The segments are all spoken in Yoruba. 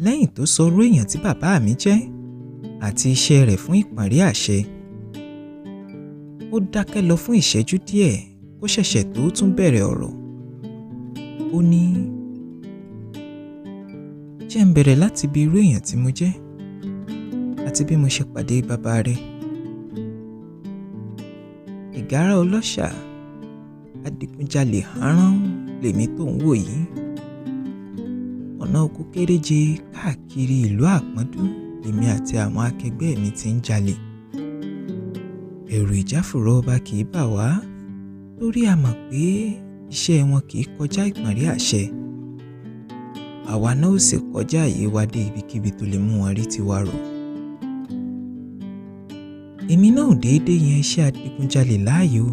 Lẹ́yìn tó sọ irú èèyàn tí bàbá mi jẹ́ àti iṣẹ́ rẹ̀ fún ìpàrí àṣẹ, ó dákẹ́ lọ fún ìṣẹ́jú díẹ̀ kó ṣẹ̀ṣẹ̀ tó tún bẹ̀rẹ̀ ọ̀rọ̀. Ó ní, jẹ́ n bẹ̀rẹ̀ láti bi irú èèyàn tí mo jẹ́ àti bí mo ṣe pàdé bàbá rẹ̀. Ìgárá ọlọ́ṣà, adigunjalè hárán lèmi tó ń wò yìí. Ọ̀nà oko kéréje káàkiri ìlú àpọ́ndú lèmi àti àwọn akẹgbẹ́ mi ti ń jalè. Ẹ̀rù ìjáfùrọ̀ ọba kì í bà wá torí a mọ̀ pé iṣẹ́ wọn kì í kọjá ìpàrí àṣẹ. Àwa náà ò sì kọjá àyè wa dé ibikíbi tó lè mú wọn rí tiwa rò. Èmi náà ò déédéé yan iṣẹ́ adigunjalè láàyò.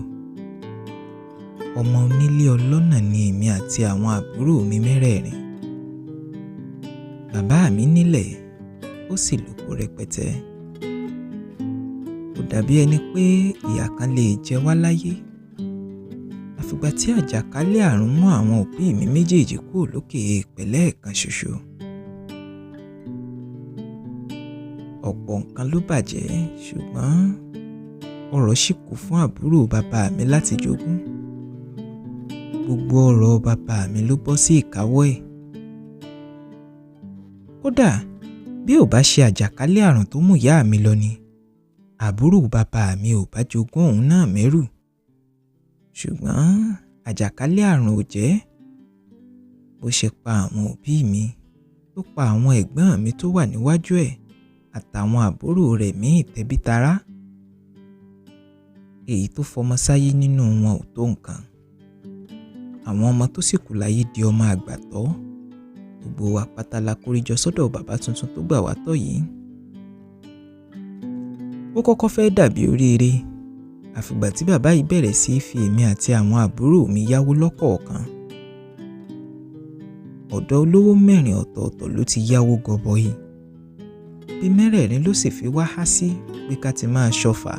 Ọmọ onílé ọlọ́nà ni èmi àti àwọn àbúrò mi mẹ́rẹ̀ẹ̀rin. Bàbá mi nílẹ̀, ó sì lóko rẹpẹtẹ. Kò dàbí ẹni pé ìyà kan lè jẹ wá láyé. Àfìgbà tí àjàkálẹ̀ àrùn mú àwọn òbí mi méjèèjì kúrò lókè èèpẹ̀ lẹ́ẹ̀kan ṣoṣo. Ọ̀pọ̀ nǹkan ló bàjẹ́, ṣùgbọ́n ọrọ̀ ṣì kù fún àbúrò bàbá mi láti jogún. Gbogbo ọrọ̀ bàbá mi ló bọ́ sí ìkáwọ́ ẹ̀. Kódà bí ò bá ṣe àjàkálẹ̀ àrùn tó mú ìyá mi lọ ni, àbúrò bàbá mi ò bá jogún òun náà mẹ́rù. Ṣùgbọ́n àjàkálẹ̀ àrùn ò jẹ́. Bó ṣe pa àwọn òbí mi, ló pa àwọn ẹ̀gbọ́n mi tó wà níwájú ẹ̀ àtàwọn àbúrò rẹ̀ míì tẹbítará. Èyí tó fọmọ sáyé nínú wọn ò tó nǹkan. Àwọn ọmọ tó sì kù láyé di ọmọ àgbàtọ́. Gbogbo wa pátá la kórìjọ sọ́dọ̀ bàbá tuntun tó gbà wá tọ́ yìí. Ó kọ́kọ́ fẹ́ dàbí oríire, àfìgbà tí bàbá yìí bẹ̀rẹ̀ sí í fi èmi àti àwọn àbúrò mi yáwó lọ́kọ̀ọ̀kan. Ọ̀dọ̀ olówó mẹ́rin ọ̀tọ̀ọ̀tọ̀ ló ti yáwó gọbọi. Bí mẹ́rẹ̀ẹ̀rin ló sì fi wá há sí pé ká ti máa ṣọ̀fà.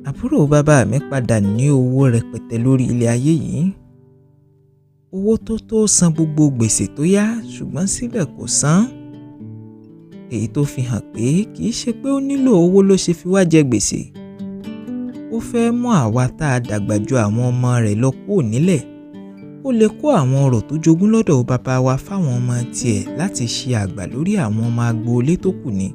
Àbúrò bàbá mi padà ní owó rẹpẹtẹ lórí ilé ayé yìí. Owó tó san gbogbo gbèsè tó yá, ṣùgbọ́n síbẹ̀ kò san. Èyí tó fi hàn pé kì í ṣe pé ó nílò owó ló ṣe fi wá jẹ gbèsè. Ó fẹ́ mú àwa tá a dàgbà ju àwọn ọmọ rẹ̀ lọ kúrò nílẹ̀. Ó lè kó àwọn ọrọ̀ tó jogún lọ́dọ̀ bàbá wa fáwọn ọmọ tiẹ̀ láti ṣe àgbà lórí àwọn ọmọ agboolé tó kù ni.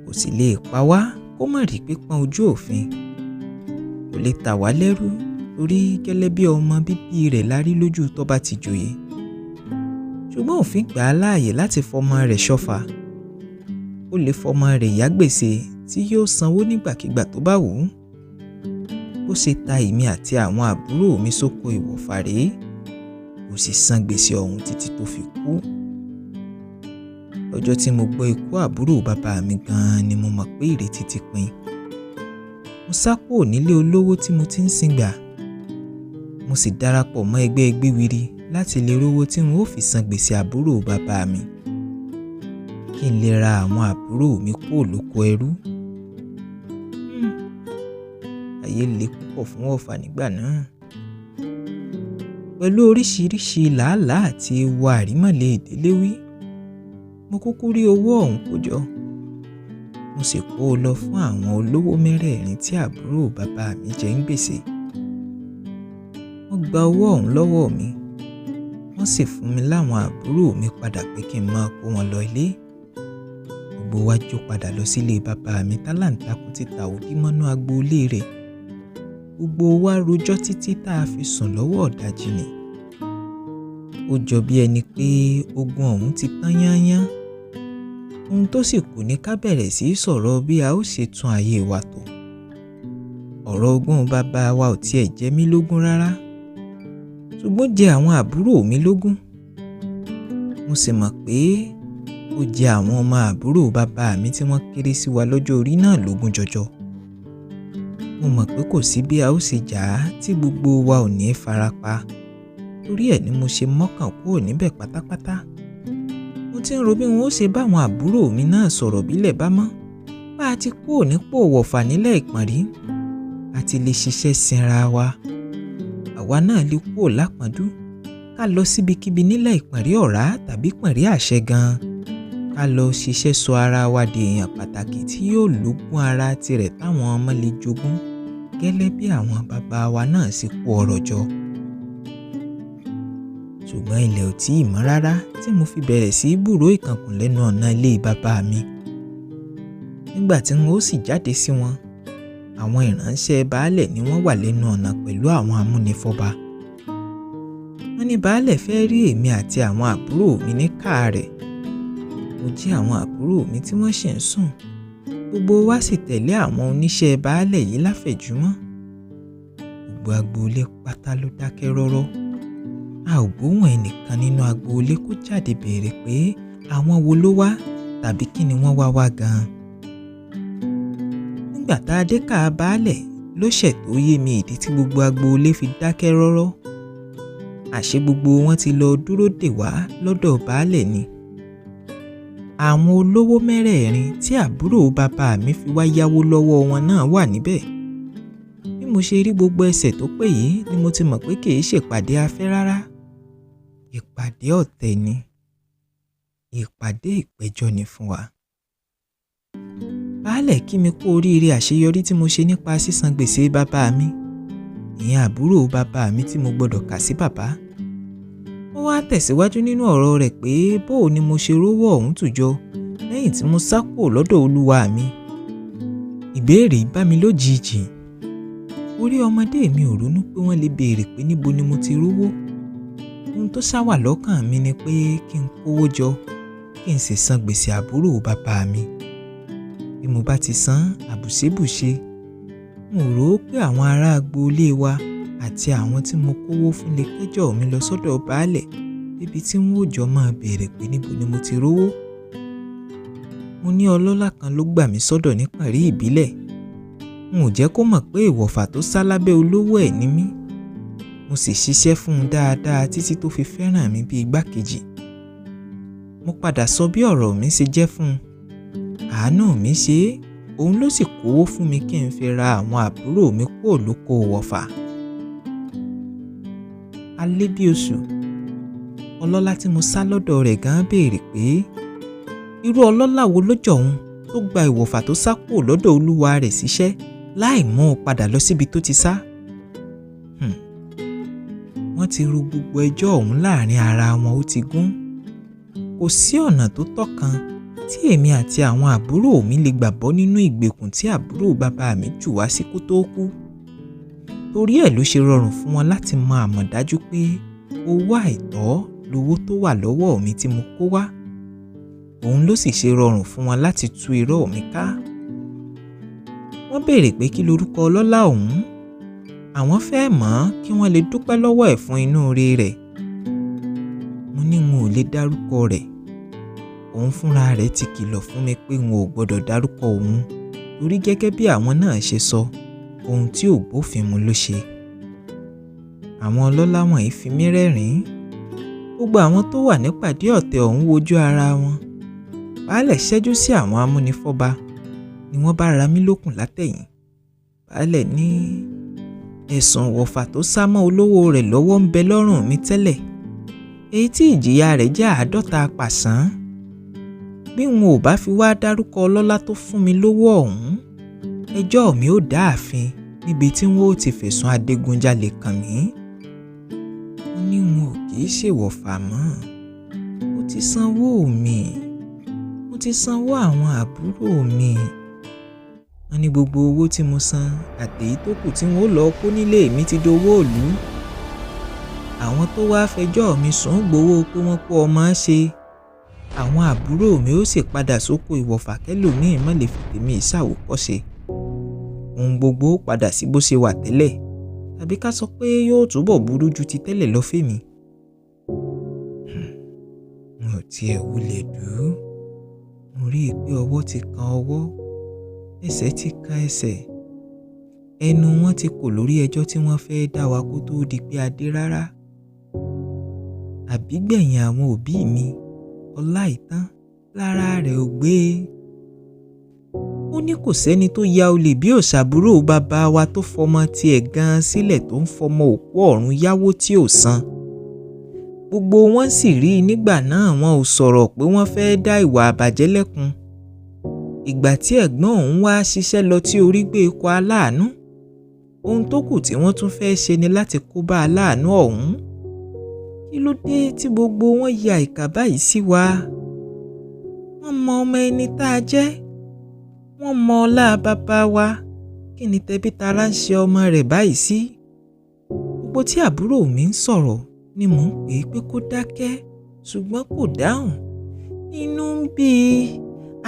Kò sì lè pa wá kó má rí pípọ́n ojú òfin. Kò lè tà wá lẹ́rú torí gẹ́lẹ́ bí ọmọ bíbí rẹ̀ lárí lójú tó bá ti joyè. Ṣùgbọ́n òfin gbà á láàyè láti fọmọ rẹ̀ ṣọ̀fà. Ó lè fọmọ rẹ̀ yá gbèsè tí yóò sanwó nígbàkigbà tó bá wù ú. Bó ṣe ta èmi àti àwọn àbúrò mi sóko ìwọ̀fà rèé, kò sì san gbèsè ọ̀hún títí tó fi kú. Lọ́jọ́ tí mo gbọ́ ikú àbúrò bàbá mi gan-an ni mo mọ̀ pé ìrètí ti pin. Mo sá kúrò nílé olówó tí mo ti ń sìngbà. Mo sì darapọ̀ mọ́ ẹgbẹ́ gbéwiri láti lè rówó tí n ó fi san gbèsè àbúrò bàbá mi. Kí n lè ra àwọn àbúrò mi kúrò lóko ẹrú. Ayé le púpọ̀ fún ọ̀fà nígbà náà. Pẹ̀lú oríṣiríṣi làálàá àti ewu àrímọ̀lé ìdílé wí, mo kúkú rí owó ọ̀hún kó jọ. Mo sì kó o lọ fún àwọn olówó mẹ́rẹ̀ẹ̀rin tí àbúrò bàbá mi jẹ ń gbèsè. Wọ́n gba owó ọ̀hún lọ́wọ́ mi. Wọ́n sì fún mi láwọn àbúrò mi padà pé kí n máa kó wọn lọ ilé. gbogbo wa jó padà lọ sílé bàbá mi tálàǹtakùn ti ta òdí mọ́nú agboolé rẹ̀. Gbogbo wa rojọ́ títí tá a fi sùn lọ́wọ́ ọ̀dájí ni. Ó jọ bí ẹni pé ogun ọ̀hún ti tán yányán. Ohun tó sì kù ní ká bẹ̀rẹ̀ sí í sọ̀rọ̀ bí a ó ṣe tún ayé wa tò. Ọ̀rọ̀ ogún bàbá wa ò tiẹ̀ jẹ mí lógún rárá, ṣùgbọ́n jẹ àwọn àbúrò mi lógún. Mo sì mọ̀ pé ó jẹ àwọn ọmọ àbúrò bàbá mi tí wọ́n kéré sí wa lọ́jọ́ orí náà lógún jọjọ. Mo mọ̀ pé kò sí bí a ó ṣe jà á tí gbogbo wa ò ní farapa. Torí ẹ̀ ni mo ṣe mọ́kàn kúrò níbẹ̀ pátápátá. Mo ti ń ro bí wọn ó ṣe bá àwọn àbúrò mi náà sọ̀rọ̀ bílẹ̀ bá mọ́. Bá a ti kúrò nípò wọ̀fà nílẹ̀ ìpọ́nrí, a ti lè ṣiṣẹ́ sinra wa. Àwa náà lè kúrò lápọ́ndú ká lọ síbikíbi nílẹ̀ ìpọ́nrí ọ̀rá tàbí ìpọ́nrí àṣẹ gan-an. Ká lọ ṣiṣẹ́ sọ ara wa di èèyàn pàtàkì tí yóò lógún ara tirẹ̀ táwọn ọmọ lè jogún gẹ́lẹ́ bí àwọn bàbá wa náà sì kó ọrọ̀ jọ. Ṣùgbọ́n ilẹ̀ ò tí ì mọ́ rárá tí mo fi bẹ̀rẹ̀ sí í gbúròó ìkànkùn lẹ́nu ọ̀nà ilé bàbá mi. Nígbà tí n ó sì jáde sí wọn, àwọn ìránṣẹ́ baálẹ̀ ni wọ́n wà lẹ́nu ọ̀nà pẹ̀lú àwọn amúnifọ́ba. Wọ́n ní baálẹ̀ fẹ́ rí èmi àti àwọn àbúrò mi ní káà rẹ̀. Mo jí àwọn àbúrò mi tí wọ́n ṣì ń sùn. Gbogbo wa sì tẹ̀lé àwọn oníṣẹ́ baálẹ̀ yìí láfẹ̀júmọ́. Gbogbo agboolé pátá ló dákẹ́ rọ́rọ́. A ò gbóhùn ẹnìkan nínú agboolé kó jáde béèrè pé àwọn wo ló wá tàbí kí ni wọ́n wá gan-an. Nígbà tá a dé káà baálẹ̀ ló ṣẹ̀ tó yé mi ìdí tí gbogbo agboolé fi dákẹ́ rọ́rọ́. Àṣé gbogbo wọn ti lọ dúró dè wá lọ́dọ̀ baálẹ̀ ni. Àwọn olówó mẹ́rẹ̀ẹ̀rin tí àbúrò bàbá mi fi wá yáwó lọ́wọ́ wọn náà wà níbẹ̀. Bí mo ṣe rí gbogbo ẹsẹ̀ tó pé yìí ni mo ti mọ̀ pé kì í ṣèpàdé afẹ́ rárá. Ìpàdé ọ̀tẹ̀ ni. Ìpàdé ìpẹ́jọ́ ni fún wa. Baálẹ̀ kí mi kú oríire àṣeyọrí tí mo ṣe nípa sísan gbèsè bàbá mi. Ìyẹn àbúrò bàbá mi tí mo gbọ́dọ̀ kà sí bàbá. Ó wá tẹ̀síwájú nínú ọ̀rọ̀ rẹ̀ pé bóò ni mo ṣe rówó ọ̀hún tùjọ lẹ́yìn tí mo sá kúrò lọ́dọ̀ olúwa mi. Ìbéèrè bá mi lójijì. Orí ọmọdé mi ò ronú pé wọ́n lè béèrè pé níbo ni mo ti rówó. Ohun tó sá wà lọ́kàn mi ni pé kí n kówó jọ kí n sì san gbèsè àbúrò bàbá mi. Bí mo bá ti san àbùṣébùṣe, mo rò ó pé àwọn ará agboolé wa àti àwọn tí mo kówó fún lè kẹ́jọ́ mi lọ sọ́dọ̀ baálẹ̀ níbi tí wọ́n ó jọ máa béèrè pé níbo ni mo ti rówó. Mo ní ọlọ́lá kan ló gbà mí sọ́dọ̀ nípàrí ìbílẹ̀. N ò jẹ́ kó mọ̀ pé ìwọ̀fà tó sá lábẹ́ olówó ẹ̀ ni mí. Mo sì ṣiṣẹ́ fún un dáadáa títí tó fi fẹ́ràn mi bí igbákejì. Mo padà sọ bí ọ̀rọ̀ mi ṣe jẹ́ fún un. Àánú mi ṣe é, òun ló sì kówó fún mi kí n fi ra àwọn àbúrò mi kúrò lóko wọ̀fà. Alẹ́ bí oṣù, ọlọ́lá tí mo sá lọ́dọ̀ rẹ̀ gan béèrè pé irú ọlọ́lá wo ló jọ òun tó gba ìwọ̀fà tó sá kúrò lọ́dọ̀ olúwa rẹ̀ síṣẹ́ láì mú un padà lọ síbi tó ti sá. Wọ́n ti ru gbogbo ẹjọ́ ọ̀hún láàrin ara wọn ó ti gún. Kò sí ọ̀nà tó tọ́ kan tí èmi àti àwọn àbúrò mi lè gbà bọ́ nínú ìgbèkùn tí àbúrò bàbá mi jù wá sí kó tó kú. Torí ẹ̀ ló ṣe rọrùn fún wọn láti mọ àmọ̀dájú pé owó àìtọ́ lowó tó wà lọ́wọ́ mi tí mo kó wá. Òun ló sì ṣe rọrùn fún wọn láti tú irọ́ mi ká. Wọ́n béèrè pé kí lorúkọ ọlọ́lá ọ̀hún. Àwọn fẹ́ mọ̀ ọ́n kí wọ́n lè dúpẹ́ lọ́wọ́ ẹ̀ fún inú ire rẹ̀. Mo ní n ò lè dárúkọ rẹ̀. Òun fúnra rẹ̀ ti kìlọ̀ fún mi pé n ò gbọ́dọ̀ dárúkọ òun torí gẹ́gẹ́ bí àwọn náà ṣe sọ, ohun tí ò bófin mu ló ṣe. Àwọn ọlọ́lá wọ̀nyí fi mí rẹ́rìn-ín. Gbogbo àwọn tó wà nípàdé ọ̀tẹ̀ ọ̀hún wojú ara wọn. Baálẹ̀ ṣẹ́jú sí àwọn amúnifọ́ba ni wọ́n bá ra mí lókùn látẹ̀yìn. Baálẹ̀ ní ẹ̀sùn wọ̀fà tó sá mọ́ olówó rẹ̀ lọ́wọ́ ń bẹ lọ́rùn mi tẹ́lẹ̀, èyí tí ìjìyà rẹ̀ jẹ́ 50 pàṣán. Bí n ò bá fi wá dárúkọ ọlọ́lá tó fún mi lówó ọ̀hún, ẹjọ́ mi ò dá àfin níbi tí wọ́n ó ti fẹ̀sùn adigunjalè kàn mí. Wọ́n ní n ò kì í ṣèwọ̀fà mọ́. Mo ti sanwó mi. Mo ti sanwó àwọn àbúrò mi. Wọ́n ní gbogbo owó tí mo san àtèyí tó kù tí wọ́n ó lọ kó nílé mi ti dowó ìlú. Àwọn tó wá fẹjọ́ mi sùn gbowó pé wọ́n kó ọmọ ṣe. Àwọn àbúrò mi ó sì padà sóko ìwọ̀fà kẹ́lòmíì má lè fi tèmi ìṣàwòkọ́ṣe. Ohun gbogbo ó padà sí bó ṣe wà tẹ́lẹ̀, tàbí ká sọ pé yóò túbọ̀ burú ju ti tẹ́lẹ̀ lọ fèmí. Mo tiẹ̀ wulẹ̀ dùn. Mo rí i pé ọwọ́ ti kan ọwọ́, ẹsẹ̀ ti kan ẹsẹ̀. Ẹnu wọn ti kò lórí ẹjọ́ tí wọ́n fẹ́ dá wa kó tó di pé a dé rárá. Àbígbẹ̀yìn àwọn òbí mi, Ọlá ìtàn, lára rẹ̀ ò gbé. Ó ní kò sẹ́ni tó ya olè bí òṣàbúrò bàbá wa tó fọmọ tiẹ̀ gan sílẹ̀ tó ń fọmọ òkú ọ̀run yáwó tí ò san. Gbogbo wọn sì rí i nígbà náà, wọn ò sọ̀rọ̀ pé wọ́n fẹ́ dá ìwà àbàjẹ́ lẹ́kun. Ìgbà tí ẹ̀gbọ́n òun wá ṣiṣẹ́ lọ tí orí gbé ikọ̀ aláàánú, ohun tó kù tí wọ́n tún fẹ́ ṣe ni láti kó bá aláàánú ọ̀hún. Kí ló dé tí gbogbo wọn ya ìkà báyìí sí wa? Wọ́n mọ ọmọ ẹni tá a jẹ́, wọ́n mọ ọlá bàbá wa. Kí ni tẹbí tará ń ṣe ọmọ rẹ̀ báyìí sí? Gbogbo tí àbúrò mi ń sọ̀rọ̀ ni mò ń pè é pé kó dákẹ́, ṣùgbọ́n kò dáhùn. Inú ń bí i,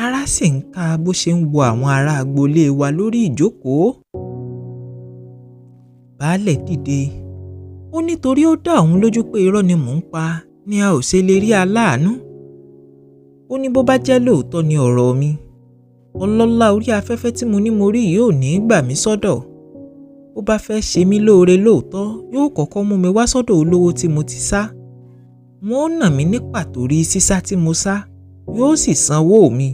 ara sì ń ka bó ṣe ń wo àwọn ará agboolé wa lórí ìjókòó. Baálẹ̀ dìde. Ó nítorí ó dá òun lójú pé irọ́ ni mò ń pa ni a ò ṣe lè rí aláàánú. Ó ní bó bá jẹ́ lóòótọ́ ni ọ̀rọ̀ mi, ọlọ́lá orí afẹ́fẹ́ tí mo ní mo rí yóò ní gbà mí sọ́dọ̀. Bó bá fẹ́ ṣe mí lóore lóòótọ́, yóò kọ́kọ́ mú mi wá sọ́dọ̀ olówó tí mo ti sá. Wọ́n ó nà mí ní pàtó rí sísá tí mo sá, yóò sì sanwó mi.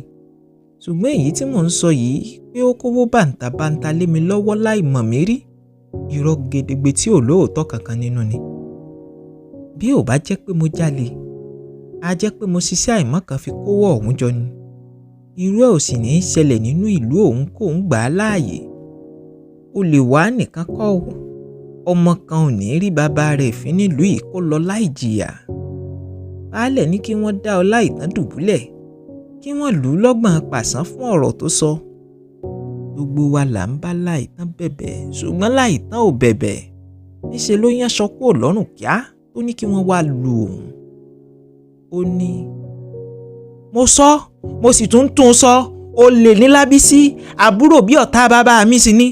Ṣùgbọ́n èyí tí mò ń sọ yìí pé ó kówó bàǹtàbàǹtà lé mi lọ́wọ́ láì mọ̀ mí rí, irọ́ gedegbe tí ò lóòótọ́ kankan nínú ni. Bí ò bá jẹ́ pé mo jalè, á jẹ́ pé mo ṣiṣẹ́ àìmọ̀kan fi kówó ọ̀hún jọ ni. Irú ẹ̀ ò sì ní í ṣẹlẹ̀ nínú ìlú òun kó ń gbà á láàyè. O lè wá nìkan kọ́ ò. Ọmọ kan ò ní rí bàbá rẹ̀ fín nílùú yìí kó lọ láì jìyà. Baálẹ̀ ní kí wọ́n dá Ọlá ìtàn dùbúlẹ̀, kí wọ́n lù ú lọ́gbọ̀n pàṣán fún ọ̀rọ̀ tó sọ. Gbogbo wa là ń bá Láìtàn bẹ̀bẹ̀, ṣùgbọ́n Láìtàn ò bẹ̀bẹ̀. Níṣe ló yánṣọ kúrò lọ́rùn kíá tó ní kí wọ́n wá lu òun. Ó ní, mo sọ, mo sì tún sọ, olè ní Lábísí, àbúrò bí ọ̀tá bàbá mi sì ni.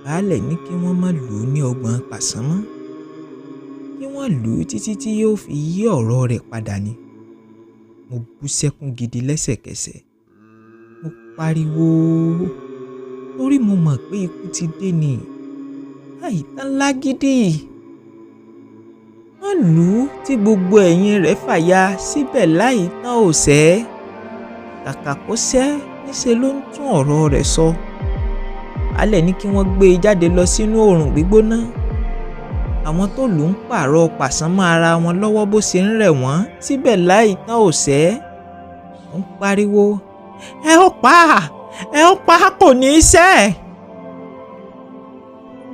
Baálẹ̀ ní kí wọ́n má lù ú ní ọgbọ̀n pàṣán mọ́, kí wọ́n lù ú títí tí yóò fi yí ọ̀rọ̀ rẹ̀ padà ni. Mo bú sẹ́kún gidi lẹ́sẹ̀kẹsẹ̀. Mo pariwo, torí mo mọ̀ pé ikú ti dé ni. Láìtàn lágídí. Wọ́n lù ú tí gbogbo ẹ̀yìn rẹ̀ fàya, síbẹ̀ Láìtàn ò sẹ́. Kàkà kó sẹ́, níṣe ló ń tún ọ̀rọ̀ rẹ̀ sọ. Baálẹ̀ ní kí wọ́n gbé e jáde lọ sínú oòrùn gbígbóná. Àwọn tó lù ń pààrọ̀ pàṣán mọ́ ara wọn lọ́wọ́ bó ṣe ń rẹ̀ wọ́n, síbẹ̀ Láìtàn ò sẹ́. Ó ń pariwo, ẹ ó pa á, kò ní í ṣẹ́.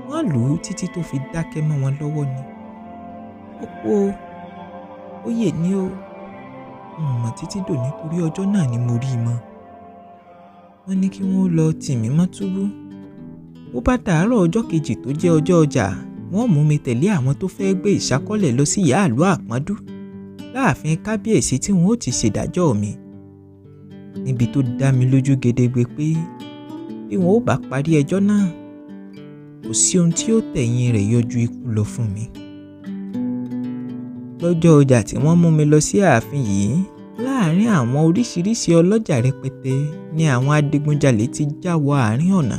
Wọ́n lù ú títí tó fi dákẹ́ mọ́ wọn lọ́wọ́ ni. Ó kú o, ó yè ní o. Mo mọ̀ títí dòní torí ọjọ́ náà ni mo rí i mọ́. Wọ́n ní kí wọ́n lọ tì mí mọ́ túbú. Ó bá dàárọ̀ ọjọ́ kejì tó jẹ́ ọjọ́ ọjà, wọ́n mú mi tẹ̀lé àwọn tó fẹ́ gbé ìṣákọ́lẹ̀ lọ sí ìyá àlú àpọ́ndú láàfin kábíyèsí tí wọ́n ó ti ṣèdájọ́ mi. Níbi tó dá mi lójú gedegbe pé bí wọn ó bá parí ẹjọ́ náà, kò sí ohun tí ó tẹ̀yìn rẹ̀ yọjú ikú lọ fún mi. Lọ́jọ́ ọjà tí wọ́n mú mi lọ sí ààfin yìí, láàárín àwọn oríṣiríṣi ọlọ́jà rẹpẹtẹ ni àwọn adigunjalè ti já wọ àárín ọ̀nà.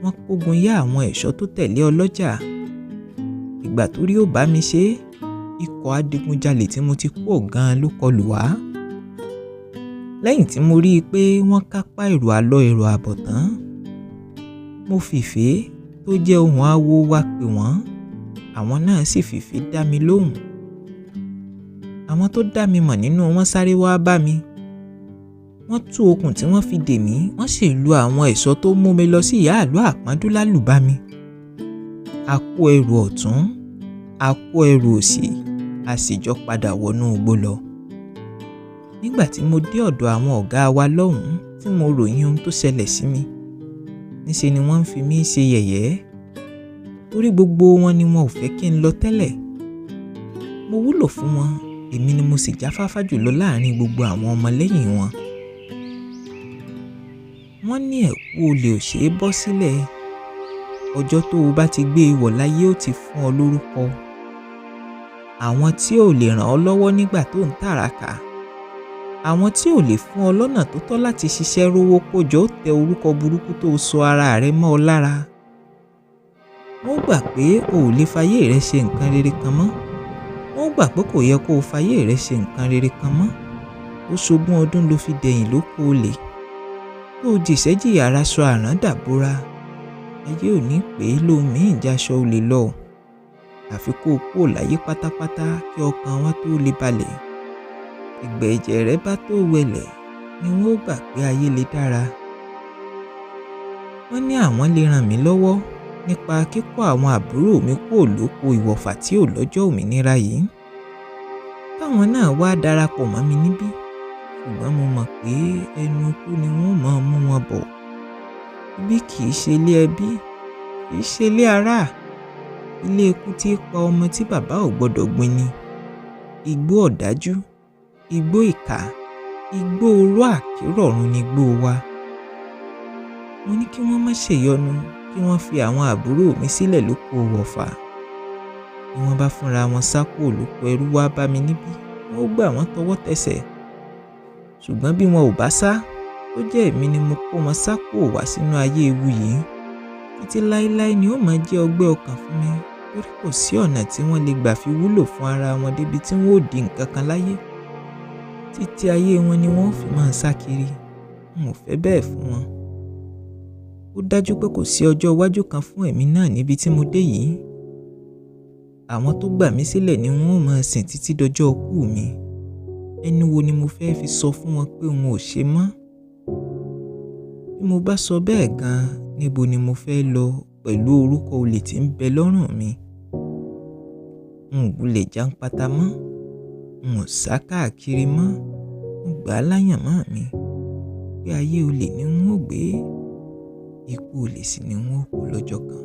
Wọ́n kógun yá àwọn ẹ̀ṣọ́ tó tẹ̀lé ọlọ́jà. Ìgbà tó rí ó bá mi ṣe, ikọ̀ adigunjalè tí mo ti kó gan-an ló kọlù wá. Lẹ́yìn tí mo rí i pé wọ́n kápá èrò àlọ èrò àbọ̀ tán, mo fìfé tó jẹ́ ohùn awo wá pè wọ́n, àwọn náà sì fìfé dá mi lóhùn. Àwọn tó dá mi mọ̀ nínú wọn sáré wá bá mi. Wọ́n tú okùn tí wọ́n fi dè mí, wọ́n sì lu àwọn ẹ̀ṣọ́ tó mú mi lọ sí ìyá àlú àpọ́ndú lálùbami. A kó ẹrù ọ̀tún, a kó ẹrù òsì, a sì jọ padà wọnú igbó lọ. Nígbà tí mo dé ọ̀dọ̀ àwọn ọ̀gá wa lọ́hùn-ún tí mo ròyìn ohun tó ṣẹlẹ̀ sí mi, níṣe ni wọ́n ń fi mí ṣe yẹ̀yẹ́ torí gbogbo wọn ni wọn ò fẹ́ kí n lọ tẹ́lẹ̀. Mo wúlò fún wọn, èmi ni mo sì jáfáfá jùlọ láàrin gbogbo àwọn ọmọlẹ́yìn wọn. Wọ́n ní ẹ̀kú olè ò ṣeé bọ́ sílẹ̀. Ọjọ́ tó o bá ti gbé e wọ̀ láyé ó ti fún ọ lórúkọ. Àwọn tí ò lè ràn ọ́ lọ́wọ́ nígbà tó ń tàràkà, àwọn tí ò lè fún ọ lọ́nà tó tọ́ láti ṣiṣẹ́ rówó kójọ ó tẹ orúkọ burúkú tó sọ ara rẹ mọ́ ọ lára. Wọ́n gbà pé o ò lè fayé rẹ ṣe nǹkan rere kan mọ́. Wọ́n gbà pé kò yẹ kó o fayé rẹ ṣe nǹkan rere kan mọ́. Ó ṣogún ọdún ló fi dẹ̀yìn lóko olè. Tó o jìṣẹ́jìyà ara sọ àrán dàbóra. Ayé ò ní pé lómi ìjáṣọ olè lọ. Àfi kó o kúrò láyé pátápátá kí ọkàn wa tó lè balẹ̀. Ìgbà ẹ̀jẹ̀ rẹ bá tó wẹlẹ̀ ni wọ́n ó gbà pé ayé lè dára. Wọ́n ní àwọn lè ràn mí lọ́wọ́ nípa kíkọ́ àwọn àbúrò mi kúrò lóko ìwọ̀fà tí ò lọ́jọ́ òmìnira yìí. Káwọn náà wá darapọ̀ mọ́ mi níbí. Ṣùgbọ́n mo mọ̀ pé ẹnu ikú ni wọ́n máa mú wọn bọ̀. Ibi kì í ṣe ilé ẹbí, kì í ṣe ilé ará. Ilé ikú tí í pa ọmọ tí bàbá ò gbọdọ̀ gbin ni. Igbó ọ̀dájú, igbó ìkà, igbó oró àkérọ̀run ni igbó wa. Mo ní kí wọ́n má ṣèyọnu kí wọ́n fi àwọn àbúrò mi sílẹ̀ lóko ìwọ̀fà. Bí wọ́n bá fúnra wọn sá kúrò lóko ẹrú wá bá mi níbí, wọ́n ó gbà wọ́n tọwọ́ tẹsẹ̀. Ṣùgbọ́n bí wọn ò bá sá, ó jẹ́ èmi ni mo kó wọn sá kúrò wá sínú ayé ewu yìí. Títí láéláé ni ó máa jẹ́ ọgbẹ́ ọkàn fún mi torí kò sí ọ̀nà tí wọ́n lè gbà fi wúlò fún ara wọn débi tí wọ́n ò di nǹkan kan láyé. Títí ayé wọn ni wọ́n fi máa sá kiri. N ò fẹ́ bẹ́ẹ̀ fún wọn. Ó dájú pé kò sí ọjọ́ iwájú kan fún èmi náà níbi tí mo dé yìí. Àwọn tó gbà mí sílẹ̀ ni wọ́n ó máa sìn títí dọjọ́ ikú mi. Ẹnu wo ni mo fẹ́ fi sọ fún wọn pé wọn ò ṣe mọ́? Bí mo bá sọ bẹ́ẹ̀ gan-an, níbo ni mo fẹ́ lọ pẹ̀lú orúkọ olè tí ń bẹ lọ́rùn mi? N ò wulẹ̀ jàǹpátá mọ́. N ò sá káàkiri mọ́. N gbà á láyàn mọ́ mi pé ayé olè ni n ó gbé. Ikú olè sì ni n ó kú lọ́jọ́ kan.